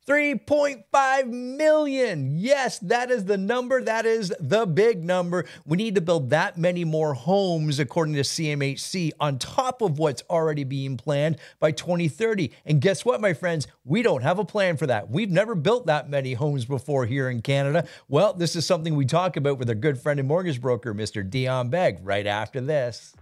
3.5 million. Yes, that is the number. That is the big number. We need to build that many more homes, according to CMHC, on top of what's already being planned by 2030. And guess what, my friends? We don't have a plan for that. We've never built that many homes before here in Canada. Well, this is something we talk about with our good friend and mortgage broker, Mr. Dion Begg, right after this.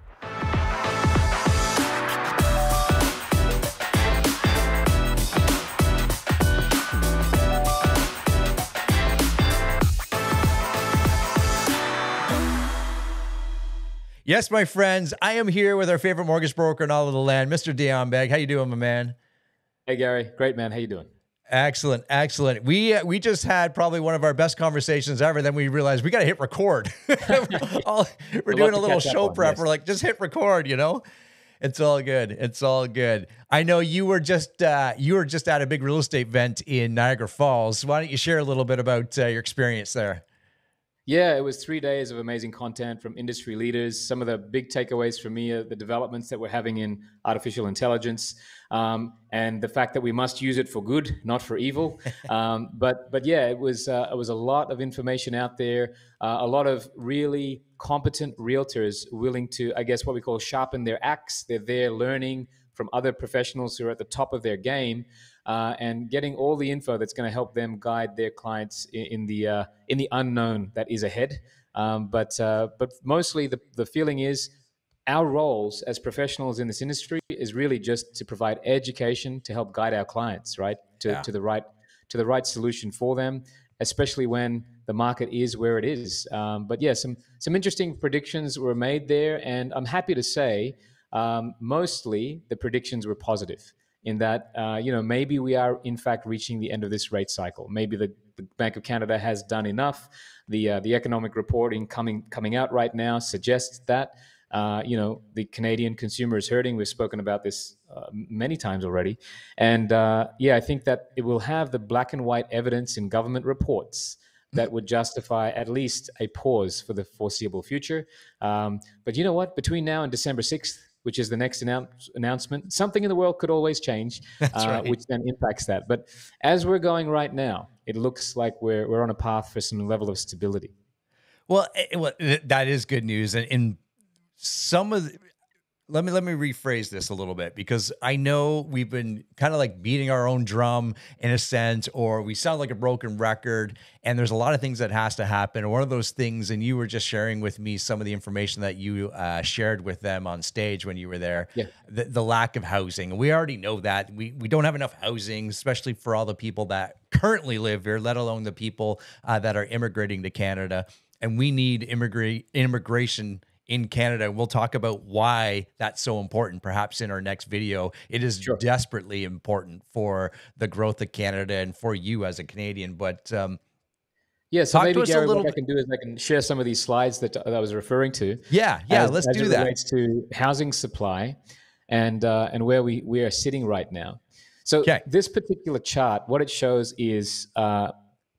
Yes, my friends, I am here with our favorite mortgage broker in all of the land, Mr. Dion Begg. How you doing, my man? Hey, Gary. Great, man. How you doing? Excellent, excellent. We just had probably one of our best conversations ever. Then we realized we got to hit record. We're doing a little show prep. Yes. We're like, just hit record, you know? It's all good. It's all good. I know you were just at a big real estate event in Niagara Falls. Why don't you share a little bit about your experience there? Yeah, it was 3 days of amazing content from industry leaders. Some of the big takeaways for me are the developments that we're having in artificial intelligence, and the fact that we must use it for good, not for evil. But yeah, it was a lot of information out there, a lot of really competent realtors willing to, I guess, what we call sharpen their axe. They're there learning from other professionals who are at the top of their game. And getting all the info that's going to help them guide their clients in the unknown that is ahead. But mostly the feeling is our roles as professionals in this industry is really just to provide education to help guide our clients, right, to the right solution for them, especially when the market is where it is. But yeah, some interesting predictions were made there, and I'm happy to say mostly the predictions were positive. In that, maybe we are in fact reaching the end of this rate cycle. Maybe the Bank of Canada has done enough. The economic reporting coming out right now suggests that the Canadian consumer is hurting. We've spoken about this many times already, and I think that it will have the black and white evidence in government reports that would justify at least a pause for the foreseeable future. But you know what? Between now and December 6th, which is the next announcement, something in the world could always change, right. Which then impacts that. But as we're going right now, it looks like we're on a path for some level of stability. Well, that is good news. And in some of let me rephrase this a little bit, because I know we've been kind of like beating our own drum in a sense, or we sound like a broken record, and there's a lot of things that has to happen. And one of those things, and you were just sharing with me some of the information that you shared with them on stage when you were there, the lack of housing. We already know that we don't have enough housing, especially for all the people that currently live here, let alone the people that are immigrating to Canada. And we need immigration in Canada. We'll talk about why that's so important, perhaps in our next video. It is desperately important for the growth of Canada and for you as a Canadian. But so maybe, Gary, what I can do is I can share some of these slides that I was referring to. Let's do that. Relates to housing supply and where we are sitting right now. So this particular chart, what it shows is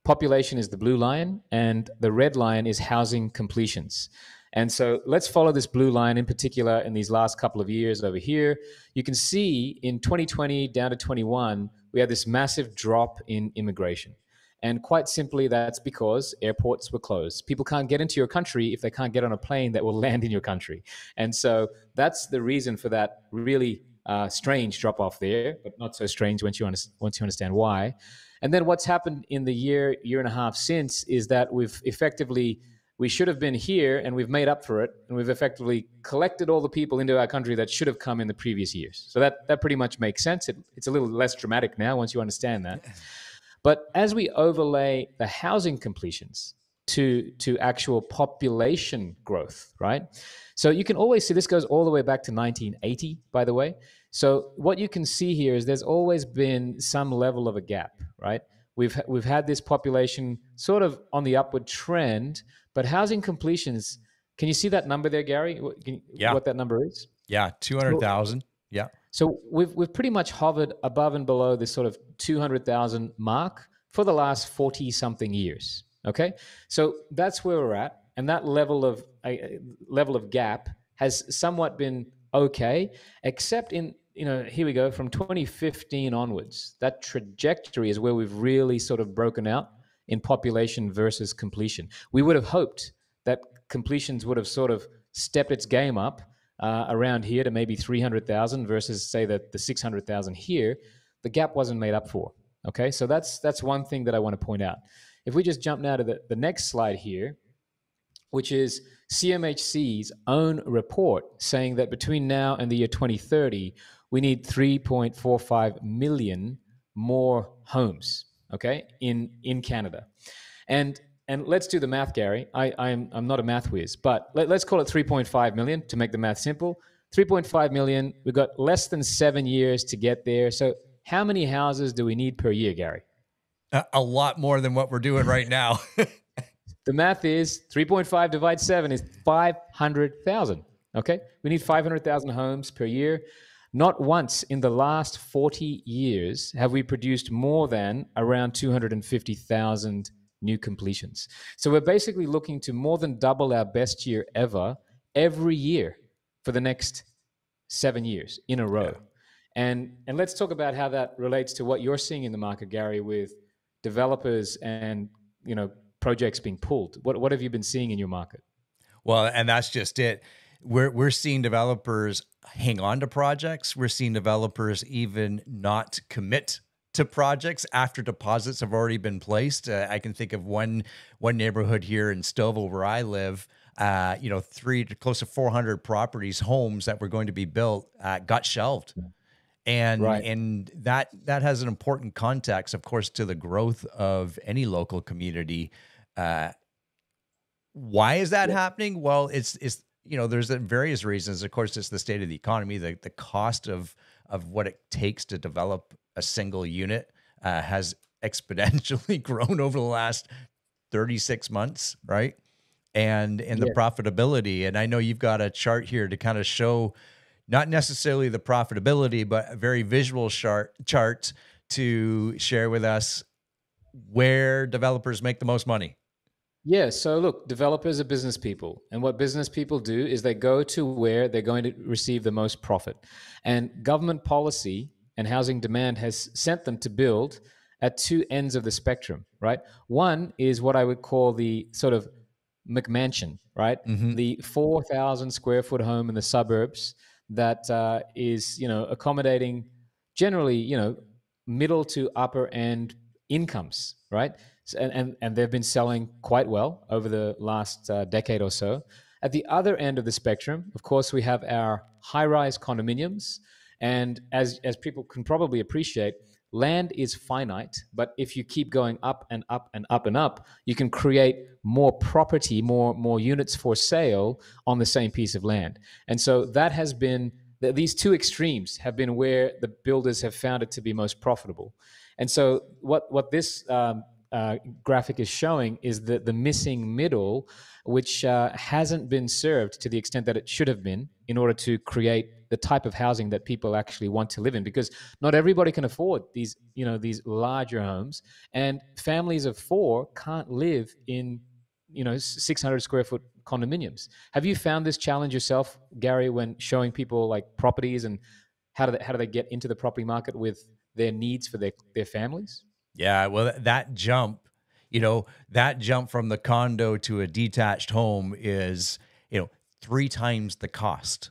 population is the blue line, and the red line is housing completions. And so let's follow this blue line in particular in these last couple of years over here. You can see in 2020 down to 21, we had this massive drop in immigration. And quite simply, that's because airports were closed. People can't get into your country if they can't get on a plane that will land in your country. And so that's the reason for that really strange drop off there, but not so strange once you understand why. And then what's happened in the year and a half since is that we should have been here, and we've made up for it, and we've effectively collected all the people into our country that should have come in the previous years. So that pretty much makes sense. It's a little less dramatic now once you understand that. But as we overlay the housing completions to actual population growth, right? So you can always see this goes all the way back to 1980, by the way. So what you can see here is there's always been some level of a gap, right? We've had this population sort of on the upward trend, but housing completions, can you see that number there, Gary? What that number is? Yeah, 200,000. Yeah. So we've pretty much hovered above and below this sort of 200,000 mark for the last 40 something years. Okay, so that's where we're at, and that level of gap has somewhat been okay, except in here we go, from 2015 onwards, that trajectory is where we've really sort of broken out in population versus completion. We would have hoped that completions would have sort of stepped its game up around here to maybe 300,000 versus, say, the 600,000 here. The gap wasn't made up for. Okay, so that's one thing that I want to point out. If we just jump now to the next slide here, which is CMHC's own report saying that between now and the year 2030, we need 3.45 million more homes, okay, in Canada. And let's do the math, Gary. I'm not a math whiz, but let's call it 3.5 million to make the math simple. 3.5 million, we've got less than 7 years to get there. So how many houses do we need per year, Gary? A lot more than what we're doing right now. The math is 3.5 divided 7 is 500,000. Okay? We need 500,000 homes per year. Not once in the last 40 years have we produced more than around 250,000 new completions. So we're basically looking to more than double our best year ever every year for the next 7 years in a row. Yeah. And let's talk about how that relates to what you're seeing in the market, Gary, with developers and, projects being pulled. What have you been seeing in your market? Well, and that's just it. We're seeing developers hang on to projects. We're seeing developers even not commit to projects after deposits have already been placed. I can think of one neighborhood here in Stouffville where I live. Close to 400 properties, homes that were going to be built, got shelved. And right. and that has an important context, of course, to the growth of any local community. Why is that happening? Well, it's there's various reasons. Of course, it's the state of the economy, the cost of what it takes to develop a single unit has exponentially grown over the last 36 months, right? And the profitability. And I know you've got a chart here to kind of show not necessarily the profitability, but a very visual chart to share with us where developers make the most money. Yeah, so look, developers are business people. And what business people do is they go to where they're going to receive the most profit. And government policy and housing demand has sent them to build at two ends of the spectrum, right? One is what I would call the sort of McMansion, right? Mm-hmm. The 4,000 square foot home in the suburbs that is, accommodating generally, middle to upper end incomes, right? And they've been selling quite well over the last decade or so. At the other end of the spectrum, of course, we have our high-rise condominiums. And as people can probably appreciate, land is finite, but if you keep going up and up and up and up, you can create more property, more units for sale on the same piece of land. And so that has been, these two extremes have been where the builders have found it to be most profitable. And so what this graphic is showing is the missing middle, which hasn't been served to the extent that it should have been in order to create the type of housing that people actually want to live in, because not everybody can afford these larger homes, and families of four can't live in 600 square foot condominiums. Have you found this challenge yourself, Gary, when showing people like properties, and how do they get into the property market with their needs for their families? Yeah, well, that jump from the condo to a detached home is, 3 times the cost.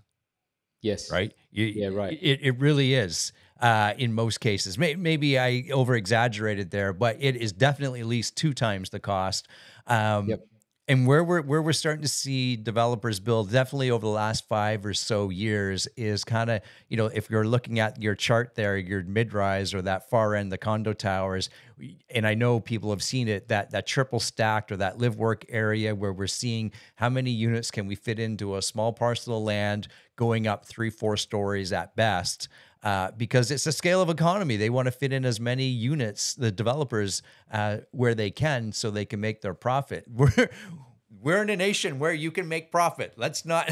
Yes. Right. Right. It really is. In most cases, maybe I over exaggerated there, but it is definitely at least 2 times the cost. Yep. And where we're starting to see developers build, definitely over the last 5 or so years, is kind of, if you're looking at your chart there, your mid-rise or that far end, the condo towers, and I know people have seen it, that triple stacked or that live work area where we're seeing how many units can we fit into a small parcel of land going up 3-4 stories at best. Because it's a scale of economy. They want to fit in as many units, the developers, where they can, so they can make their profit. We're in a nation where you can make profit. Let's not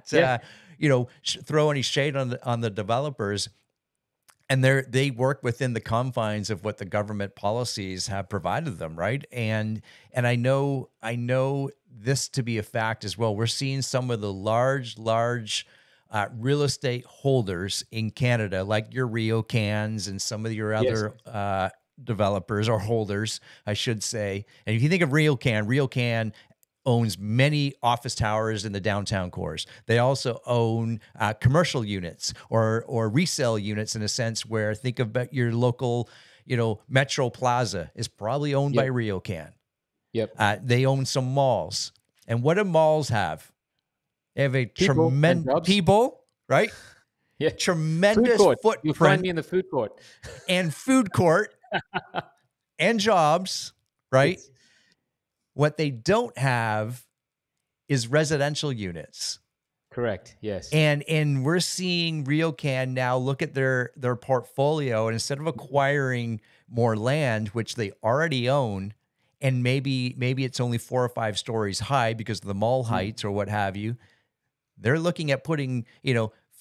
throw any shade on the developers. And they work within the confines of what the government policies have provided them, right? And I know this to be a fact as well. We're seeing some of the large real estate holders in Canada, like your RioCans and some of your Yes. other developers or holders, I should say. And if you think of RioCan owns many office towers in the downtown cores. They also own commercial units or resale units in a sense where think about your local, Metro Plaza is probably owned by Yep. RioCan. Yep. They own some malls. And what do malls have? They have a People and tremendous jobs. people, right? Yeah. Food Tremendous court. You'll find footprint me in the food court. and food court and jobs, right? Yes. What they don't have is residential units. Correct. Yes. And we're seeing RioCan now look at their portfolio, and instead of acquiring more land, which they already own, and maybe it's only 4 or 5 stories high because of the mall heights or what have you, they're looking at putting,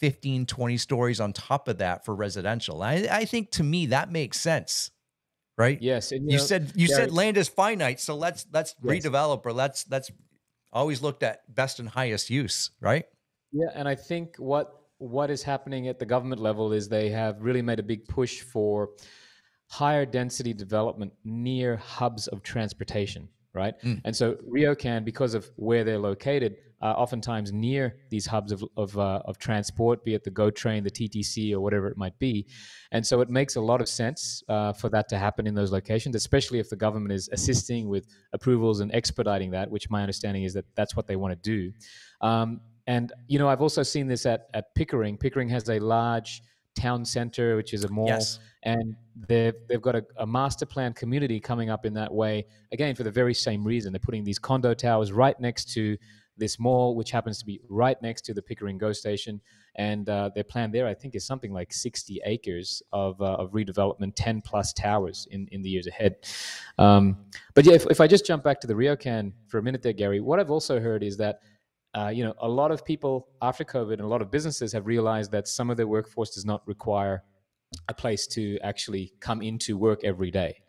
15, 20 stories on top of that for residential. I think to me that makes sense, right? Yes. And You said Gary, land is finite, so let's yes. redevelop, or let's always looked at best and highest use, right? Yeah, and I think what is happening at the government level is they have really made a big push for higher density development near hubs of transportation, right? And so RioCan, because of where they're located, oftentimes near these hubs of transport, be it the GO train, the TTC, or whatever it might be. And so it makes a lot of sense for that to happen in those locations, especially if the government is assisting with approvals and expediting that, which my understanding is that that's what they want to do. And I've also seen this at Pickering. Pickering has a large town center, which is a mall, Yes. and they've got a master plan community coming up in that way. Again, for the very same reason, they're putting these condo towers right next to this mall, which happens to be right next to the Pickering GO station. And their plan there, I think, is something like 60 acres of redevelopment, 10 plus towers in the years ahead. But yeah, if I just jump back to the RioCan for a minute there, Gary, what I've also heard is that a lot of people after COVID and a lot of businesses have realized that some of their workforce does not require a place to actually come into work every day.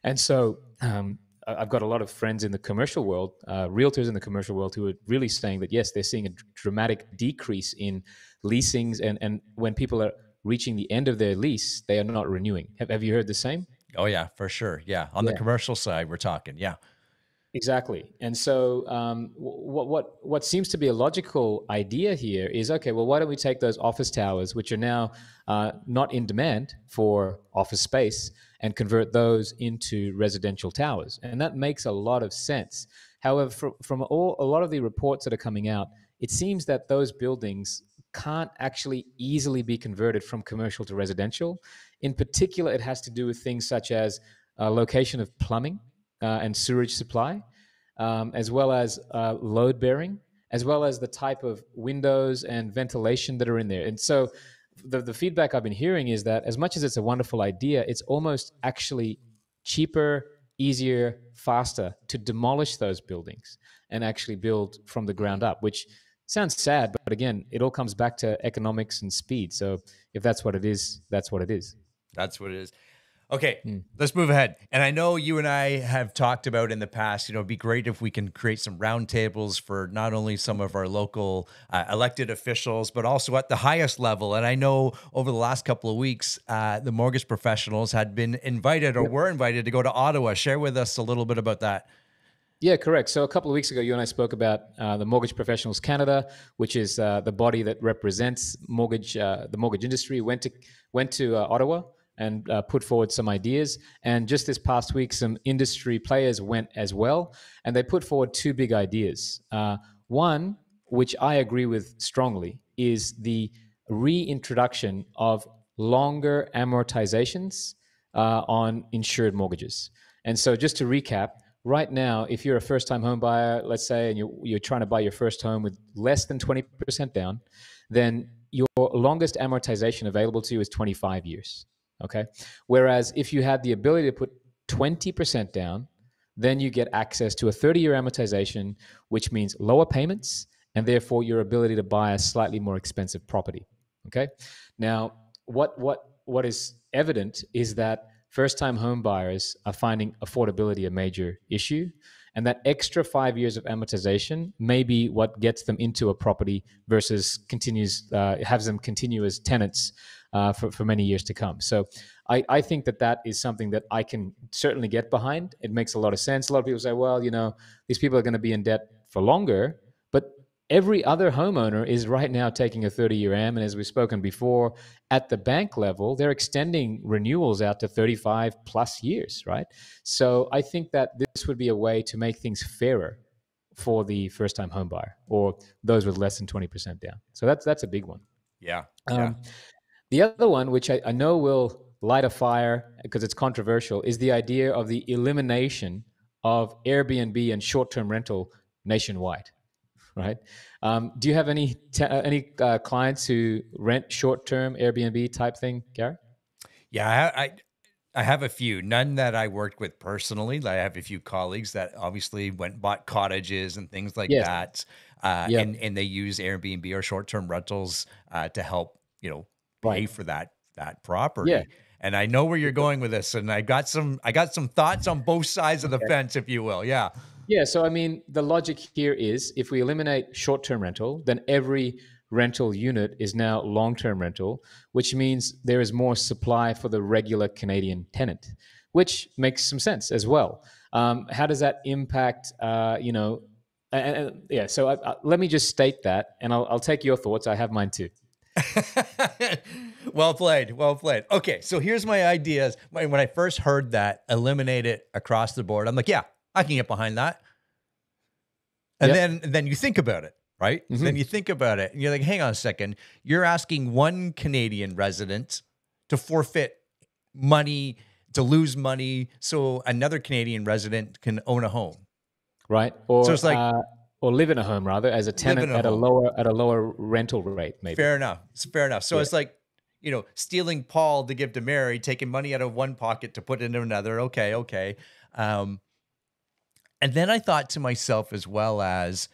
And so I've got a lot of friends in the commercial world, realtors in the commercial world, who are really saying that, yes, they're seeing a dramatic decrease in leasings. And when people are reaching the end of their lease, they are not renewing. Have you heard the same? Oh yeah, for sure. Yeah. On the commercial side, we're talking. Yeah. Exactly. And so what seems to be a logical idea here is, okay, well, why don't we take those office towers, which are now not in demand for office space, and convert those into residential towers? And that makes a lot of sense. However, from a lot of the reports that are coming out, it seems that those buildings can't actually easily be converted from commercial to residential. In particular, it has to do with things such as location of plumbing, and sewage supply, as well as load bearing, as well as the type of windows and ventilation that are in there. And so the feedback I've been hearing is that as much as it's a wonderful idea, it's almost actually cheaper, easier, faster to demolish those buildings and actually build from the ground up, which sounds sad, but again, it all comes back to economics and speed. So if that's what it is, that's what it is. That's what it is. Okay, let's move ahead. And I know you and I have talked about in the past, it'd be great if we can create some roundtables for not only some of our local elected officials, but also at the highest level. And I know over the last couple of weeks, the mortgage professionals had been invited or were invited to go to Ottawa. Share with us a little bit about that. Yeah, correct. So a couple of weeks ago, you and I spoke about the Mortgage Professionals Canada, which is the body that represents the mortgage industry. Went to Ottawa and put forward some ideas. And just this past week, some industry players went as well, and they put forward 2 big ideas. One, which I agree with strongly, is the reintroduction of longer amortizations on insured mortgages. And so just to recap, right now, if you're a first-time home buyer, let's say, and you're trying to buy your first home with less than 20% down, then your longest amortization available to you is 25 years. Okay. Whereas if you had the ability to put 20% down, then you get access to a 30-year amortization, which means lower payments and therefore your ability to buy a slightly more expensive property. Okay. Now, what is evident is that first-time home buyers are finding affordability a major issue. And that extra 5 years of amortization may be what gets them into a property versus has them continue as tenants for many years to come. So I think that is something that I can certainly get behind. It makes a lot of sense. A lot of people say, well, these people are going to be in debt for longer, but every other homeowner is right now taking a 30-year AM. And as we've spoken before, at the bank level, they're extending renewals out to 35 plus years, right? So I think that this would be a way to make things fairer for the first-time home buyer or those with less than 20% down. So that's a big one. Yeah. The other one, which I know will light a fire because it's controversial, is the idea of the elimination of Airbnb and short-term rental nationwide. Right? Do you have any clients who rent short-term Airbnb type thing, Gary? Yeah, I have a few, none that I worked with personally. I have a few colleagues that obviously went and bought cottages and things like Yes. that. Yep. And they use Airbnb or short-term rentals to help, pay Right. for that property. Yeah. And I know where you're going with this, and I got some thoughts on both sides of the fence, if you will. Yeah. Yeah. So, I mean, the logic here is if we eliminate short-term rental, then every rental unit is now long-term rental, which means there is more supply for the regular Canadian tenant, which makes some sense as well. How does that impact, yeah, so let me just state that, and I'll take your thoughts. I have mine too. Well played. Well played. Okay. So here's my ideas. When I first heard that, eliminate it across the board, I'm like, yeah, I can get behind that. And then you think about it, right? Mm-hmm. Then you think about it and you're like, hang on a second. You're asking one Canadian resident to forfeit money, to lose money, so another Canadian resident can own a home. Right. Or so it's like, or live in a home rather as a tenant at a lower rental rate, maybe. Fair enough. It's fair enough. So it's like, stealing Paul to give to Mary, taking money out of one pocket to put into another. Okay. And then I thought to myself, as well as,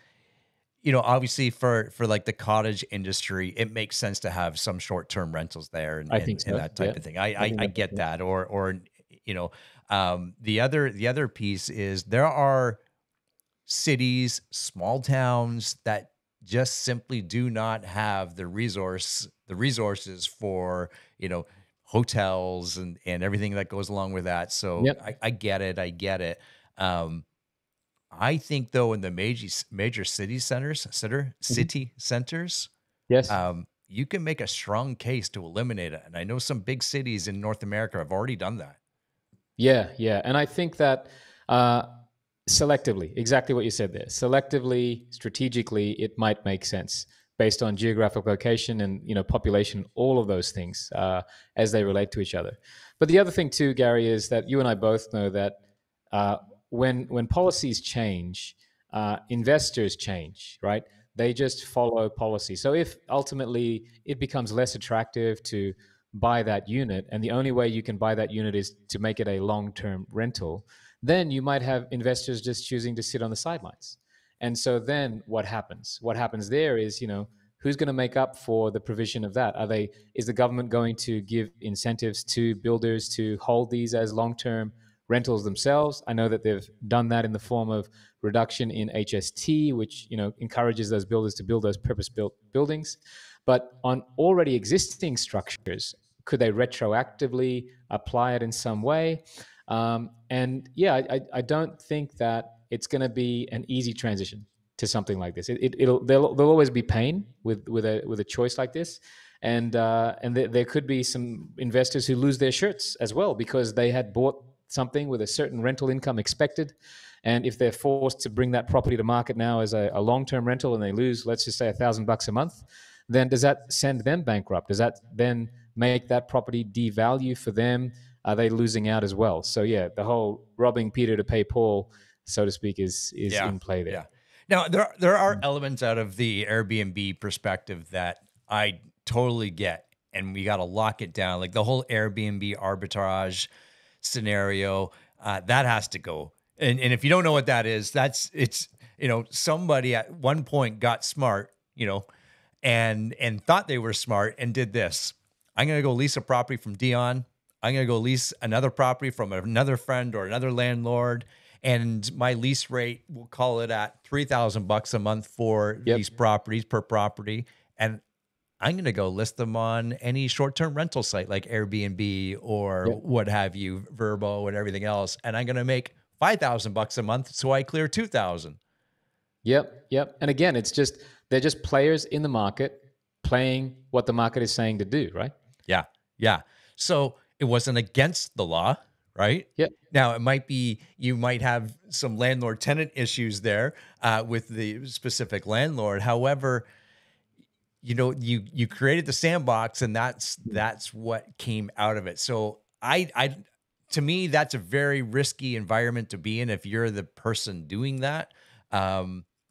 obviously for like the cottage industry, it makes sense to have some short-term rentals there and, I think so. and that type of thing. I get that. Or the other piece is there are cities, small towns that just simply do not have the resources for, hotels and everything that goes along with that. So I get it. I think though, in the major city centers, yes, you can make a strong case to eliminate it. And I know some big cities in North America have already done that. Yeah. And I think that selectively, exactly what you said there, selectively, strategically, it might make sense based on geographic location and population, all of those things as they relate to each other. But the other thing too, Gary, is that you and I both know that when policies change, investors change, right? They just follow policy. So if ultimately it becomes less attractive to buy that unit, and the only way you can buy that unit is to make it a long-term rental, then you might have investors just choosing to sit on the sidelines. And so then what happens? What happens there is, who's going to make up for the provision of that? Is the government going to give incentives to builders to hold these as long-term rentals themselves? I know that they've done that in the form of reduction in HST, which encourages those builders to build those purpose-built buildings. But on already existing structures, could they retroactively apply it in some way? I don't think that it's going to be an easy transition to something like this. There'll always be pain with a choice like this, and there could be some investors who lose their shirts as well because they had bought something with a certain rental income expected, and if they're forced to bring that property to market now as a long-term rental and they lose, let's just say $1,000 a month, then does that send them bankrupt? Does that then make that property devalue for them? Are they losing out as well? So yeah, the whole robbing Peter to pay Paul, so to speak, is in play there. Yeah. Now there are elements out of the Airbnb perspective that I totally get, and we got to lock it down. Like the whole Airbnb arbitrage scenario, that has to go. And if you don't know what that is, it's somebody at one point got smart, and thought they were smart and did this. I'm gonna go lease a property from Dion. I'm going to go lease another property from another friend or another landlord. and my lease rate, we'll call it at $3,000 a month for Yep. these properties per property. And I'm going to go list them on any short-term rental site like Airbnb or Yep. what have you, Verbo and everything else. And I'm going to make $5,000 a month. So I clear 2,000. Yep. Yep. And again, they're just players in the market playing what the market is saying to do, right? Yeah. Yeah. So it wasn't against the law, right? Yep. Now, it might be, you might have some landlord tenant issues there with the specific landlord. However, you created the sandbox, and that's what came out of it. So to me, that's a very risky environment to be in if you're the person doing that.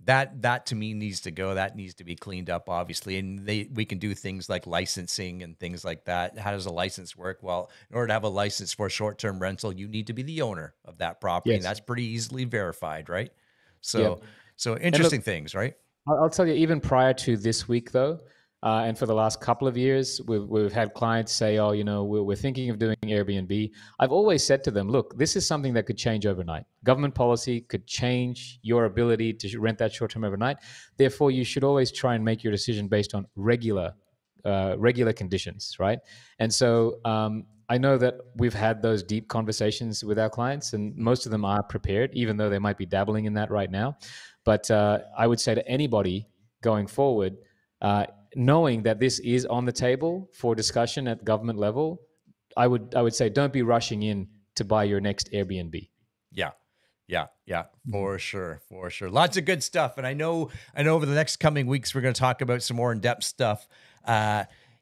That to me needs to go. That needs to be cleaned up, obviously. And we can do things like licensing and things like that. How does a license work? Well, in order to have a license for short-term rental, you need to be the owner of that property, and Yes. that's pretty easily verified, right? So, Yep. so interesting things, right? I'll tell you, even prior to this week, though, and for the last couple of years, we've had clients say, "Oh, we're thinking of doing Airbnb." I've always said to them, "Look, this is something that could change overnight. Government policy could change your ability to rent that short term overnight. Therefore, you should always try and make your decision based on regular conditions, right?" And so I know that we've had those deep conversations with our clients, and most of them are prepared, even though they might be dabbling in that right now. But I would say to anybody going forward, knowing that this is on the table for discussion at government level, I would say don't be rushing in to buy your next Airbnb. Yeah. Yeah, for sure. Lots of good stuff. And I know over the next coming weeks, we're going to talk about some more in-depth stuff.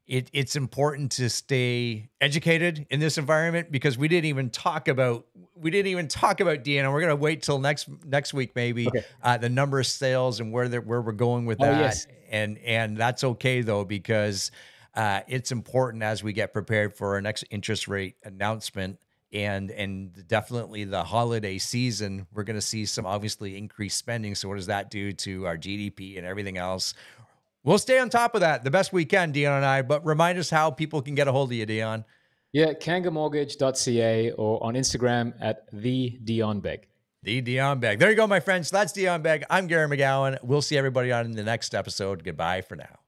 It's important to stay educated in this environment, because we didn't even talk about Deanna. We're going to wait till next week, maybe, Okay. the number of sales and where we're going with that. Yes. And that's okay though, because it's important as we get prepared for our next interest rate announcement. And definitely the holiday season, we're going to see some obviously increased spending. So what does that do to our GDP and everything else? We'll stay on top of that the best we can, Dion and I, but remind us how people can get a hold of you, Dion. Yeah, kangamortgage.ca or on Instagram at the Dion Begg. The Dion Begg. There you go, my friends. That's Dion Begg. I'm Gary McGowan. We'll see everybody on the next episode. Goodbye for now.